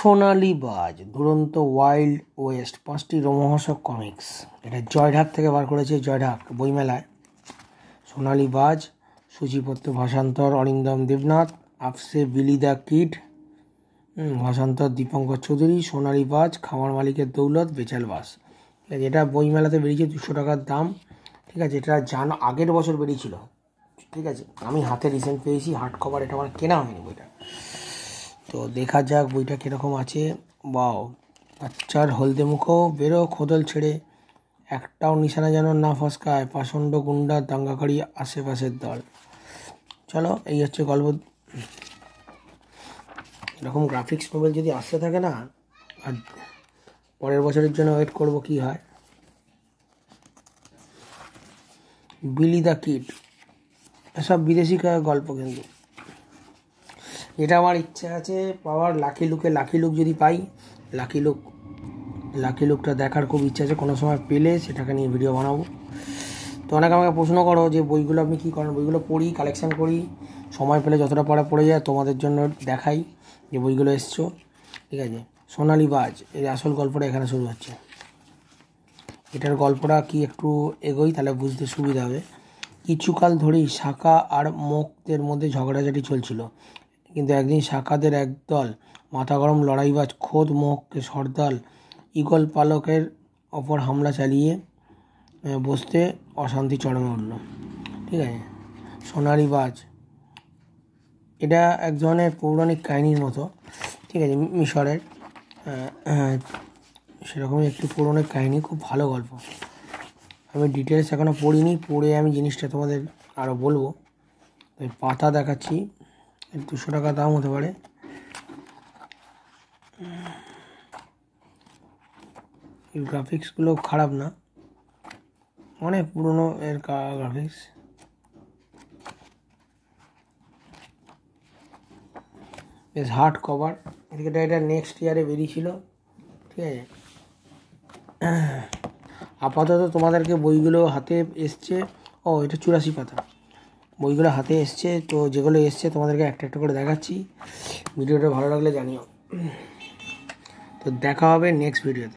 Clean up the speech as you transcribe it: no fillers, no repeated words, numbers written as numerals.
সোনালি বাজ, দুরন্ত wild West, 5টি রোমহর্ষক কমিক্স। এটা জয়ঢাক থেকে বার করেছে, জয়ঢাক বইমেলায়। সোনালি বাজ, সূচিপত্র ভাষান্তর অরিন্দম দেবনাথ, আপসে বিলি দ্য কিড, ভাষান্তর দীপঙ্কর চৌধুরী। সোনালি বাজ, খামার মালিকের দৌলত, বেচাল বাস। ঠিক আছে, এটা বইমেলাতে বেরিয়েছে, 200 টাকার দাম। ঠিক আছে, এটা আগের বছর বেরিয়েছিল। ঠিক আছে, আমি হাতে রিসেন্ট পেয়েছি, হার্ড কভার, এটা আমার কেনা হয়নি বইটা। তো দেখা যাক বইটা কীরকম আছে। বাও, বাচ্চার হলদে মুখও বেরো খোদল ছেড়ে, একটাও নিশানা যেন না ফসকায়, পাষণ্ড গুন্ডা দাঙ্গাকারী আশেপাশের দল। চলো, এই হচ্ছে গল্প। এরকম গ্রাফিক্স নোভেল যদি আসতে থাকে না, আর পরের বছরের জন্য ওয়েট করব কি হয়। বিলি দ্য কিড, এসব বিদেশি গল্প, কিন্তু এটা আমার ইচ্ছা আছে পাওয়ার। লাকি লুক যদি পাই, লাকি লুকটা দেখার খুব ইচ্ছা আছে। কোনো সময় পেলে সেটাকে নিয়ে ভিডিও বানাবো। তো অনেকে আমাকে প্রশ্ন করো যে বইগুলো আপনি কী করেন। বইগুলো পড়ি, কালেকশান করি, সময় পেলে যতটা পড়ে যায় তোমাদের জন্য দেখাই যে বইগুলো এসছো। ঠিক আছে, সোনালি বাজ, এই আসল গল্পটা এখানে শুরু হচ্ছে। এটার গল্পটা কি একটু এগোই, তাহলে বুঝতে সুবিধা হবে। কিছুকাল ধরেই শাখা আর মোকদের মধ্যে ঝগড়াঝাটি চলছিল, কিন্তু একদিন শাখাদের একদল মাথা গরম লড়াইবাজ খোদ মোহকে সর্দার ঈগল পালকের ওপর হামলা চালিয়ে বসতে অশান্তি চরমে উঠল। ঠিক আছে, সোনালি বাজ এটা এক ধরনের পৌরাণিক কাহিনীর মতো। ঠিক আছে, মিশরের সেরকমই একটি পৌরাণিক কাহিনী, খুব ভালো গল্প। আমি ডিটেলস এখনও পড়িনি, পড়ে আমি জিনিসটা তোমাদের আরও বলবো। তাই পাতা দেখাচ্ছি, 200 টাকা দাম হতে পারে। এই গ্রাফিক্সগুলো খারাপ না, অনেক পুরনো এর গ্রাফিক্স। বেশ হার্ড কভার। এটা নেক্সট ইয়ারে বেরিয়েছিল। ঠিক আছে, আপাতত তোমাদেরকে বইগুলো হাতে এসছে। এটা 84 পাতা বইগুলো হাতে এসছে। তো যেগুলো এসছে তোমাদেরকে একটা একটা করে দেখাচ্ছি। ভিডিওটা ভালো লাগলে জানিও। তো দেখা হবে নেক্সট ভিডিওতে।